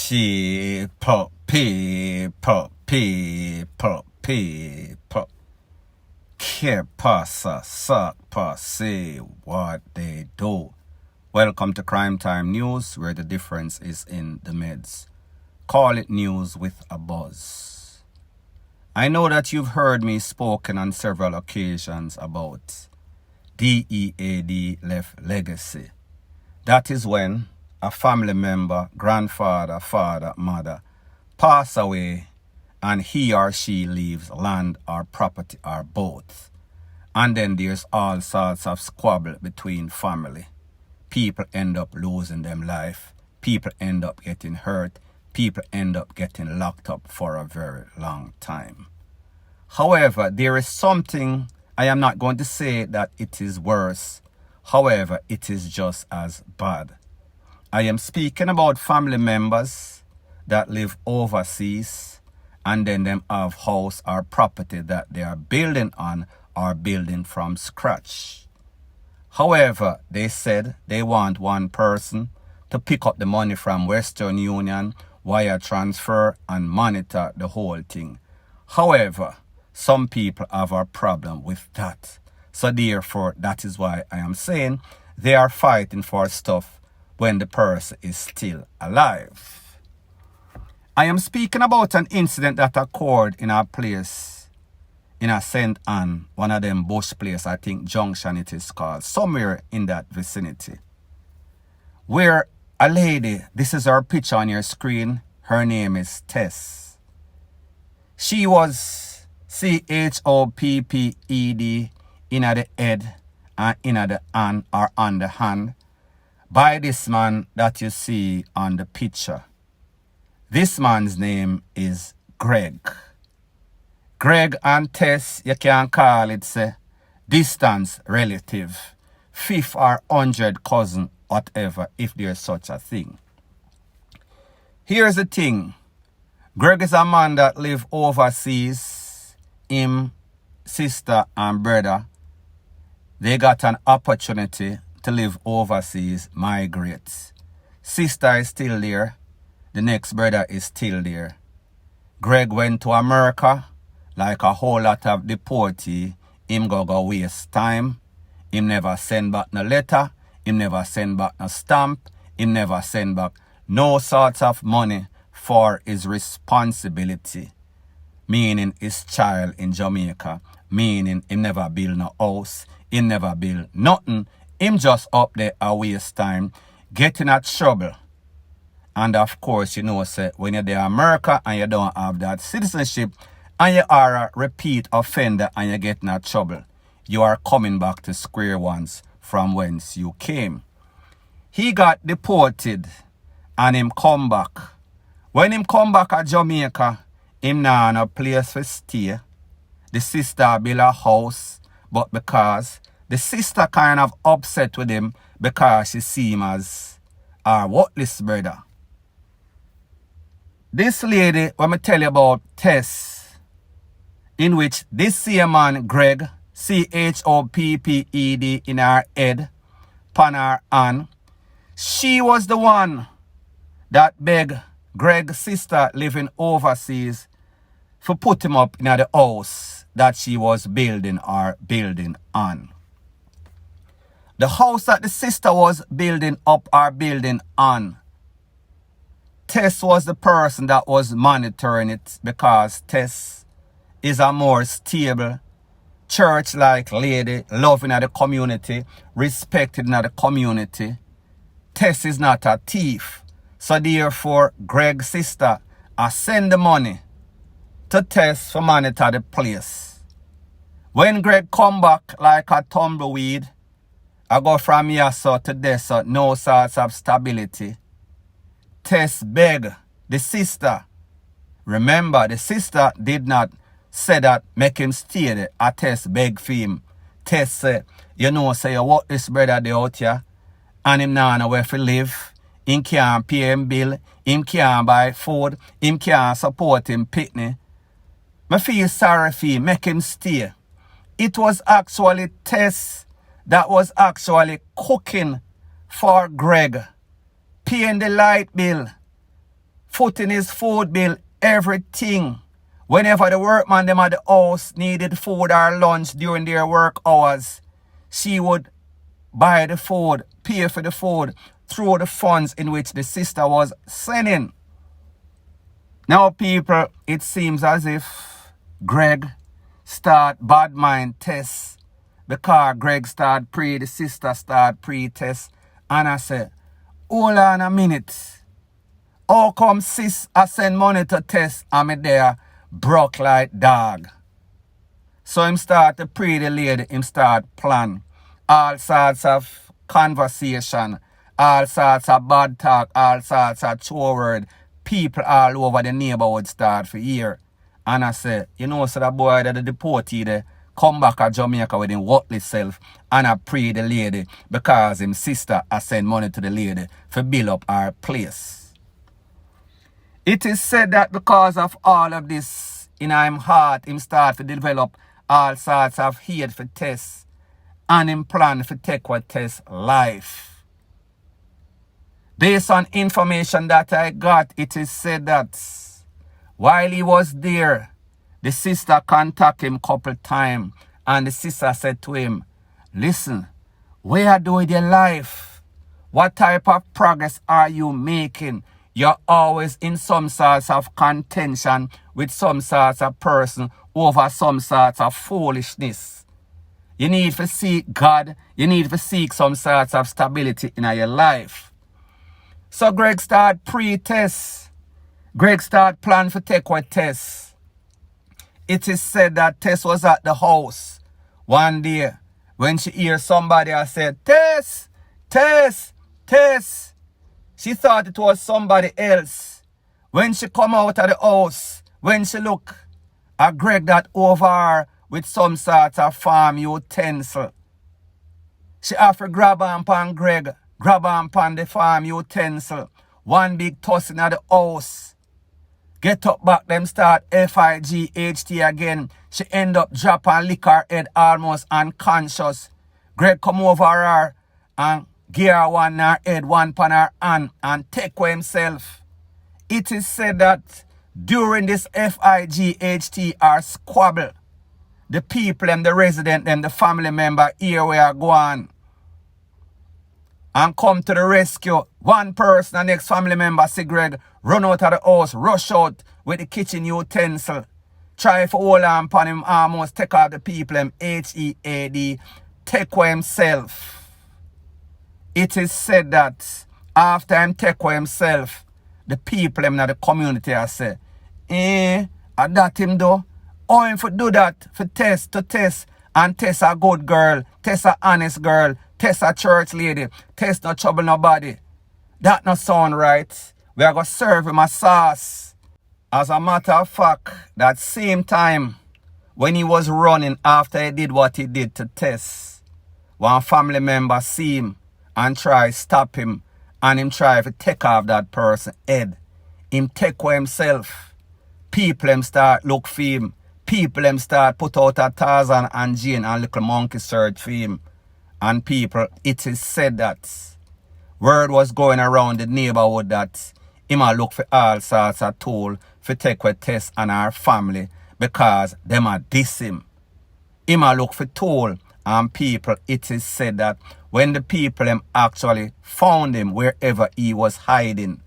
People. Que pasa, suck, say what they do. Welcome to Crime Time News, where the difference is in the meds. Call it news with a buzz. I know that you've heard me spoken on several occasions about DEAD left legacy. That is when a family member, grandfather, father, mother, pass away and he or she leaves land or property or both. And then there's all sorts of squabble between family. People end up losing them life. People end up getting hurt. People end up getting locked up for a very long time. However, there is something, I am not going to say that it is worse. However, it is just as bad. I am speaking about family members that live overseas and then them have house or property that they are building on or building from scratch. However, they said they want one person to pick up the money from Western Union, wire transfer and monitor the whole thing. However, some people have a problem with that. So therefore, that is why I am saying they are fighting for stuff when the person is still alive. I am speaking about an incident that occurred in a place, in a St. Anne, one of them bush place, I think Junction it is called, somewhere in that vicinity, where a lady, this is her picture on your screen, her name is TESS. She was CHOPPED in the head and in the hand or on the hand by this man that you see on the picture. This man's name is Greg. Greg and Tess, you can call it say, distance relative, fifth or 100 cousin, whatever, if there's such a thing. Here's the thing. Greg is a man that live overseas. Him, sister and brother, they got an opportunity to live overseas, migrate. Sister is still there. The next brother is still there. Greg went to America like a whole lot of deportee. Him go waste time. Him never send back no letter. Him never send back no stamp. Him never send back no sorts of money for his responsibility. Meaning his child in Jamaica. Meaning him never build no house. Him never build nothing. Him just up there a waste time. Getting at trouble. And of course, you know, say, when you're there in America and you don't have that citizenship and you are a repeat offender and you get in trouble, you are coming back to square ones from whence you came. He got deported and him come back. When him come back at Jamaica, him now in a place for stay. The sister built a house, but because the sister kind of upset with him because she see him as a worthless brother. This lady, let me tell you about Tess, in which this same man, Greg, CHOPPED in her head, pan her hand, she was the one that begged Greg's sister living overseas for put him up in the house that she was building or building on. The house that the sister was building up or building on, Tess was the person that was monitoring it because Tess is a more stable, church-like lady, loving at the community, respected in the community. Tess is not a thief. So therefore, Greg's sister send the money to Tess for monitor the place. When Greg come back like a tumbleweed, I go from Yasso to Dessa, no sorts of stability. Tess beg the sister. Remember, the sister did not say that make him stay there. A Tess beg for him. Tess say, you know, say you work this brother there out here and him now know where to live. Him can't pay him bill. Him can't buy food. Him can't support him picnic. I feel sorry for him. Make him stay. It was actually Tess that was actually cooking for Greg, paying the light bill, footing his food bill, everything. Whenever the workman them at the house needed food or lunch during their work hours, she would buy the food, pay for the food through the funds in which the sister was sending. Now, people, it seems as if Greg start bad mind Tess, because Greg start pray, the sister start pray Tess. And I say, hold on a minute. How come sis I send money to Tess and me there broke like dog? So him start to pray the lady, him start plan all sorts of conversation, all sorts of bad talk, all sorts of true word. People all over the neighborhood start for hear. And I say, you know, so that boy that the deportee there come back to Jamaica with him worthless self, and I pray the lady because him sister I send money to the lady for build up our place. It is said that because of all of this in him heart, him start to develop all sorts of hate for Tess, and him plan to take what Tess life. Based on information that I got, it is said that while he was there, the sister contacted him a couple times, and the sister said to him, listen, what are you doing with your life? What type of progress are you making? You're always in some sorts of contention with some sorts of person over some sorts of foolishness. You need to seek God. You need to seek some sorts of stability in your life. So Greg start pre-Tess. Greg start plan for take with Tess. It is said that Tess was at the house one day when she hear somebody I said, Tess, Tess, Tess. She thought it was somebody else. When she come out of the house, when she look at Greg that over her with some sort of farm utensil, she have to grab on pan Greg, grab on pan the farm utensil, one big toss in the house. Get up back, them start FIGHT again. She end up drop and lick her head almost unconscious. Greg come over her and give her one in her head, one pan her hand, and take away himself. It is said that during this FIGHT or squabble, the people and the resident and the family member here we are going and come to the rescue. One person, the next family member, see Greg, run out of the house, rush out with the kitchen utensil. Try for hold on upon him, almost take out the people, him HEAD, take away himself. It is said that after him take away himself, the people in the community are say, and that him do? How him for do that for Tess to Tess, and Tess a good girl, Tess a honest girl, Tess a church lady, Tess no trouble nobody. That no sound right. We are going to serve him a sauce. As a matter of fact, that same time when he was running after he did what he did to Tess, one family member see him and try stop him, and him try to take off that person's head. Him take away himself. People him start look for him. People him start put out a Tarzan and Jane and little monkey search for him. And people, it is said that word was going around the neighborhood that him a look for all sorts of tool for take with Tess and her family because them a diss him. Him a look for tool, and people, it is said that when the people them actually found him wherever he was hiding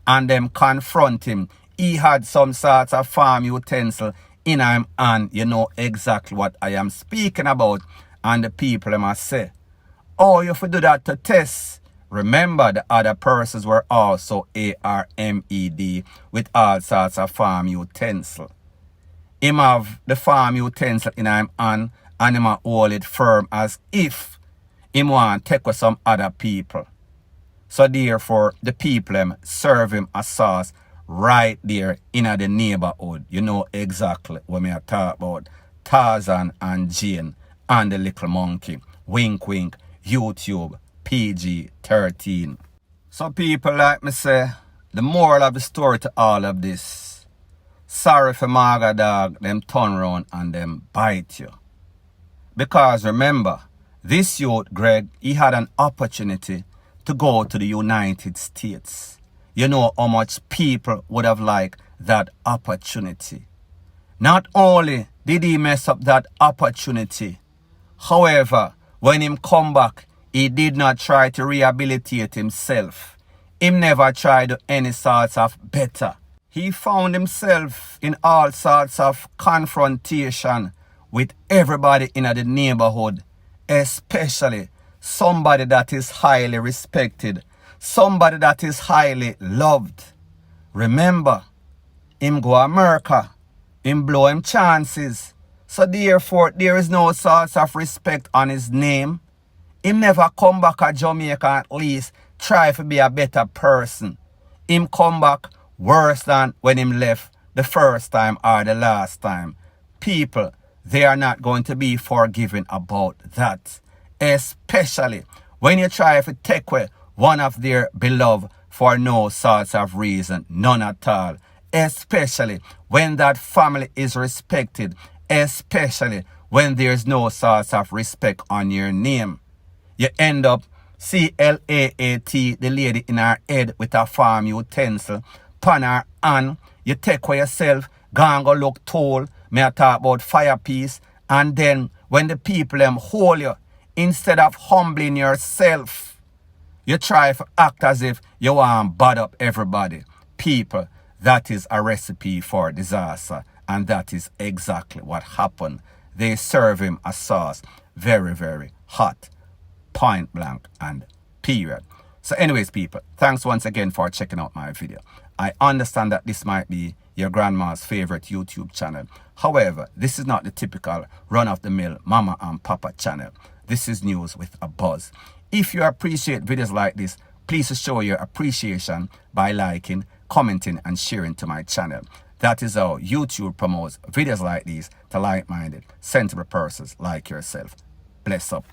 and them confront him, he had some sorts of farm utensil in him, and you know exactly what I am speaking about. And the people them must say, oh, you have to do that to Tess. Remember, the other persons were also ARMED with all sorts of farm utensil. Him have the farm utensil in him hand, and him a hold it firm as if him want to take with some other people. So therefore, the people them serve him a sauce right there in the neighborhood. You know exactly what me talk about. Tarzan and Jane and the little monkey. Wink wink. YouTube PG-13. So people, like me say, the moral of the story to all of this, sorry for Maga dog, them turn around and them bite you. Because remember, this youth, Greg, he had an opportunity to go to the United States. you know how much people would have liked that opportunity. Not only did he mess up that opportunity, however, when him come back, he did not try to rehabilitate himself. Him never tried to do any sorts of better. He found himself in all sorts of confrontation with everybody in the neighborhood, especially somebody that is highly respected, somebody that is highly loved. Remember, him go America, him blow him chances. So therefore, there is no sorts of respect on his name. Him never come back to Jamaica at least try to be a better person. Him come back worse than when him left the first time or the last time. People, they are not going to be forgiven about that. Especially when you try to take away one of their beloved for no sorts of reason, none at all. Especially when that family is respected. Especially when there's no sorts of respect on your name. You end up CLAAT, the lady in her head with a farm utensil, pan her hand, you take away yourself, go and go look tall, may I talk about fire piece, and then when the people hold you, instead of humbling yourself, you try to act as if you want to bad up everybody. People, that is a recipe for disaster, and that is exactly what happened. They serve him a sauce, very, very hot, point blank and period. So anyways, people, thanks once again for checking out my video. I understand that this might be your grandma's favorite YouTube channel. However, this is not the typical run-of-the-mill mama and papa channel. This is news with a buzz. If you appreciate videos like this, please show your appreciation by liking, commenting, and sharing to my channel. That is how YouTube promotes videos like these to like-minded, sensible persons like yourself. Bless up.